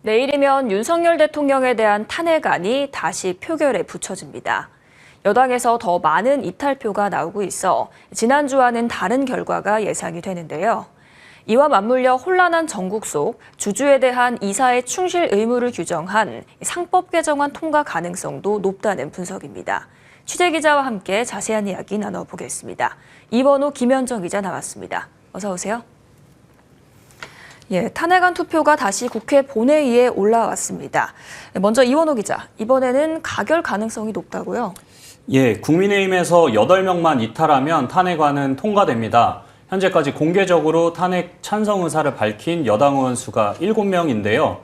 내일이면 윤석열 대통령에 대한 탄핵안이 다시 표결에 붙여집니다. 여당에서 더 많은 이탈표가 나오고 있어 지난주와는 다른 결과가 예상이 되는데요. 이와 맞물려 혼란한 정국 속 주주에 대한 이사의 충실 의무를 규정한 상법 개정안 통과 가능성도 높다는 분석입니다. 취재기자와 함께 자세한 이야기 나눠보겠습니다. 이번호 김현정 기자 나왔습니다. 어서 오세요. 탄핵안 투표가 다시 국회 본회의에 올라왔습니다. 먼저 이원호 기자, 이번에는 가결 가능성이 높다고요? 국민의힘에서 8명만 이탈하면 탄핵안은 통과됩니다. 현재까지 공개적으로 탄핵 찬성 의사를 밝힌 여당 의원 수가 7명인데요.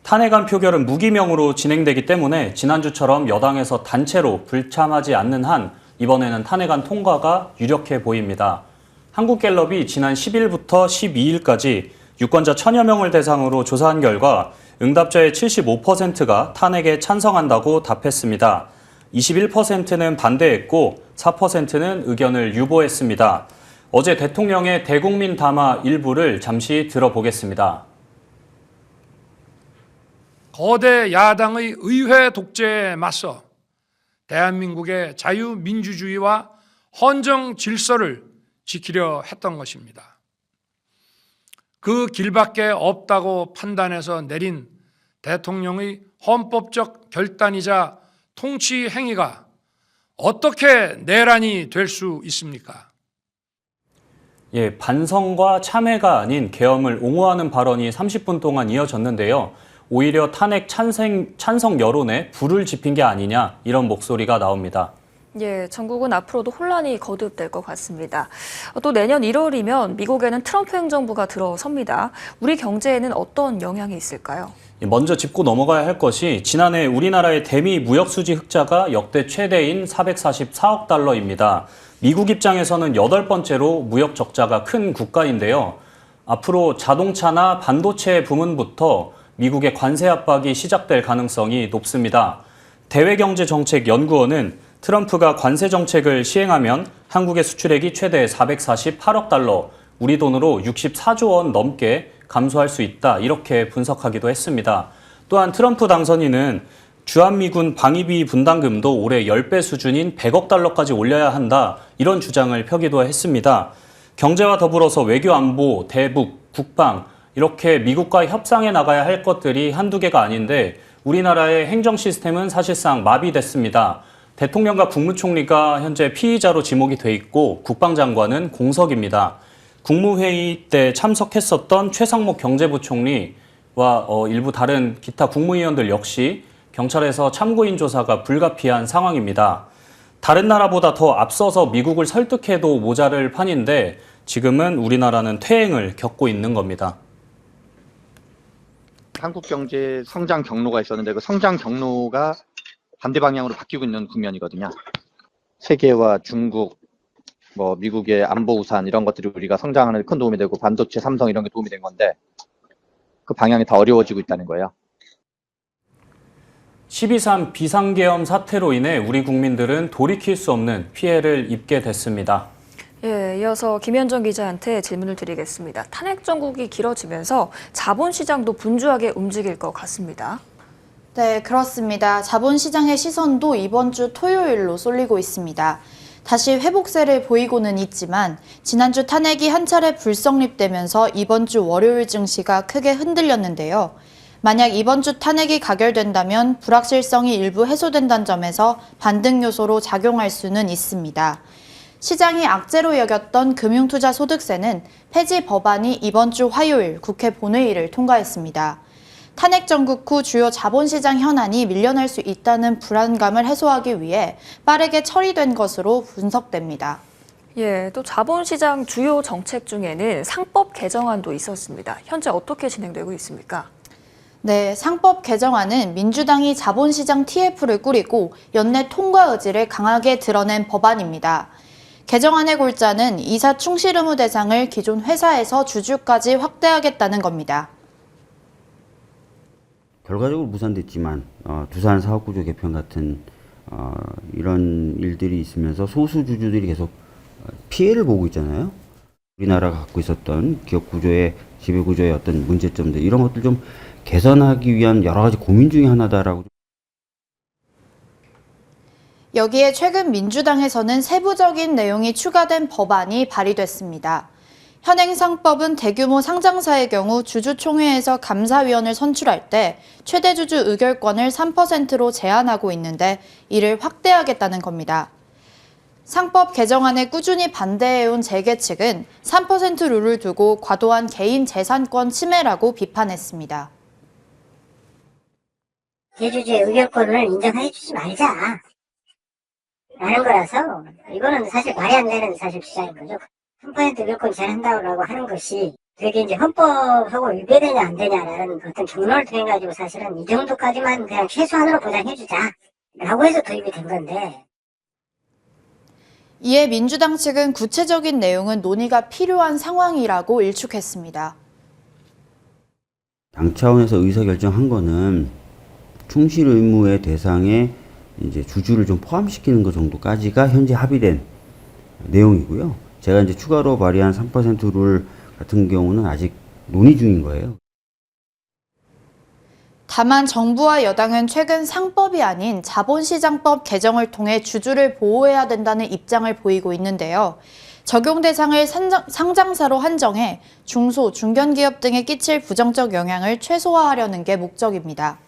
탄핵안 표결은 무기명으로 진행되기 때문에 지난주처럼 여당에서 단체로 불참하지 않는 한 이번에는 탄핵안 통과가 유력해 보입니다. 한국갤럽이 지난 10일부터 12일까지 유권자 1000여 명을 대상으로 조사한 결과 응답자의 75%가 탄핵에 찬성한다고 답했습니다. 21%는 반대했고 4%는 의견을 유보했습니다. 어제 대통령의 대국민 담화 일부를 잠시 들어보겠습니다. 거대 야당의 의회 독재에 맞서 대한민국의 자유민주주의와 헌정 질서를 지키려 했던 것입니다. 그 길밖에 없다고 판단해서 내린 대통령의 헌법적 결단이자 통치 행위가 어떻게 내란이 될 수 있습니까? 반성과 참회가 아닌 계엄을 옹호하는 발언이 30분 동안 이어졌는데요. 오히려 탄핵 찬성 여론에 불을 지핀 게 아니냐 이런 목소리가 나옵니다. 전국은 앞으로도 혼란이 거듭될 것 같습니다. 또 내년 1월이면 미국에는 트럼프 행정부가 들어섭니다. 우리 경제에는 어떤 영향이 있을까요? 먼저 짚고 넘어가야 할 것이 지난해 우리나라의 대미 무역수지 흑자가 역대 최대인 444억 달러입니다. 미국 입장에서는 8번째로 무역 적자가 큰 국가인데요. 앞으로 자동차나 반도체 부문부터 미국의 관세 압박이 시작될 가능성이 높습니다. 대외경제정책연구원은 트럼프가 관세 정책을 시행하면 한국의 수출액이 최대 448억 달러, 우리 돈으로 64조 원 넘게 감소할 수 있다, 이렇게 분석하기도 했습니다. 또한 트럼프 당선인은 주한미군 방위비 분담금도 올해 10배 수준인 100억 달러까지 올려야 한다, 이런 주장을 펴기도 했습니다. 경제와 더불어서 외교 안보, 대북, 국방, 이렇게 미국과 협상해 나가야 할 것들이 한두 개가 아닌데 우리나라의 행정 시스템은 사실상 마비됐습니다. 대통령과 국무총리가 현재 피의자로 지목이 돼 있고 국방장관은 공석입니다. 국무회의 때 참석했었던 최상목 경제부총리와 일부 다른 기타 국무위원들 역시 경찰에서 참고인 조사가 불가피한 상황입니다. 다른 나라보다 더 앞서서 미국을 설득해도 모자랄 판인데 지금은 우리나라는 퇴행을 겪고 있는 겁니다. 한국 경제 성장 경로가 있었는데 그 성장 경로가 반대 방향으로 바뀌고 있는 국면이거든요. 세계와 중국, 미국의 안보 우산 이런 것들이 우리가 성장하는 데 큰 도움이 되고 반도체, 삼성 이런 게 도움이 된 건데 그 방향이 더 어려워지고 있다는 거예요. 12.3 비상계엄 사태로 인해 우리 국민들은 돌이킬 수 없는 피해를 입게 됐습니다. 이어서 김현정 기자한테 질문을 드리겠습니다. 탄핵 정국이 길어지면서 자본시장도 분주하게 움직일 것 같습니다. 네, 그렇습니다. 자본시장의 시선도 이번 주 토요일로 쏠리고 있습니다. 다시 회복세를 보이고는 있지만 지난주 탄핵이 한 차례 불성립되면서 이번 주 월요일 증시가 크게 흔들렸는데요. 만약 이번 주 탄핵이 가결된다면 불확실성이 일부 해소된다는 점에서 반등 요소로 작용할 수는 있습니다. 시장이 악재로 여겼던 금융투자소득세는 폐지 법안이 이번 주 화요일 국회 본회의를 통과했습니다. 탄핵 정국 후 주요 자본시장 현안이 밀려날 수 있다는 불안감을 해소하기 위해 빠르게 처리된 것으로 분석됩니다. 또 자본시장 주요 정책 중에는 상법 개정안도 있었습니다. 현재 어떻게 진행되고 있습니까? 네, 상법 개정안은 민주당이 자본시장 TF를 꾸리고 연내 통과 의지를 강하게 드러낸 법안입니다. 개정안의 골자는 이사 충실 의무 대상을 기존 회사에서 주주까지 확대하겠다는 겁니다. 결과적으로 무산됐지만 두산 사업구조 개편 같은 이런 일들이 있으면서 소수 주주들이 계속 피해를 보고 있잖아요. 우리나라가 갖고 있었던 기업 구조의 지배 구조의 어떤 문제점들 이런 것들 좀 개선하기 위한 여러 가지 고민 중에 하나다라고. 여기에 최근 민주당에서는 세부적인 내용이 추가된 법안이 발의됐습니다. 현행 상법은 대규모 상장사의 경우 주주총회에서 감사위원을 선출할 때 최대 주주 의결권을 3%로 제한하고 있는데 이를 확대하겠다는 겁니다. 상법 개정안에 꾸준히 반대해온 재계 측은 3% 룰을 두고 과도한 개인 재산권 침해라고 비판했습니다. 대주주의 의결권을 인정해 주지 말자 라는 거라서 이거는 사실 말이 안 되는 사실 주장인 거죠. 3% 의결권 제한한다고 하는 것이 되게 이제 헌법하고 위배되냐 안 되냐라는 어떤 경로를 통해 가지고 사실은 이 정도까지만 그냥 최소한으로 보장해주자 라고 해서 도입이 된 건데, 이에 민주당 측은 구체적인 내용은 논의가 필요한 상황이라고 일축했습니다. 당 차원에서 의사결정한 거는 충실 의무의 대상에 이제 주주를 좀 포함시키는 것 정도까지가 현재 합의된 내용이고요. 제가 이제 추가로 발의한 3% 룰 같은 경우는 아직 논의 중인 거예요. 다만 정부와 여당은 최근 상법이 아닌 자본시장법 개정을 통해 주주를 보호해야 된다는 입장을 보이고 있는데요. 적용 대상을 상장사로 한정해 중소, 중견기업 등에 끼칠 부정적 영향을 최소화하려는 게 목적입니다.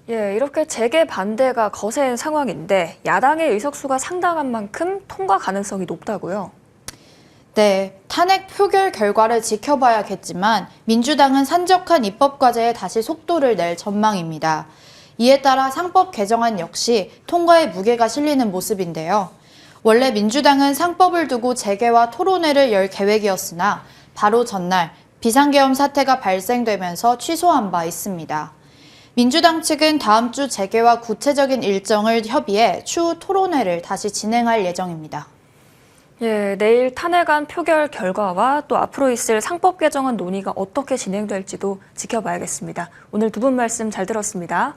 예, 이렇게 재개 반대가 거센 상황인데 야당의 의석수가 상당한 만큼 통과 가능성이 높다고요? 네, 탄핵 표결 결과를 지켜봐야겠지만 민주당은 산적한 입법 과제에 다시 속도를 낼 전망입니다. 이에 따라 상법 개정안 역시 통과에 무게가 실리는 모습인데요. 원래 민주당은 상법을 두고 재개와 토론회를 열 계획이었으나 바로 전날 비상계엄 사태가 발생되면서 취소한 바 있습니다. 민주당 측은 다음 주 재개와 구체적인 일정을 협의해 추후 토론회를 다시 진행할 예정입니다. 예, 내일 탄핵안 표결 결과와 또 앞으로 있을 상법 개정안 논의가 어떻게 진행될지도 지켜봐야겠습니다. 오늘 두 분 말씀 잘 들었습니다.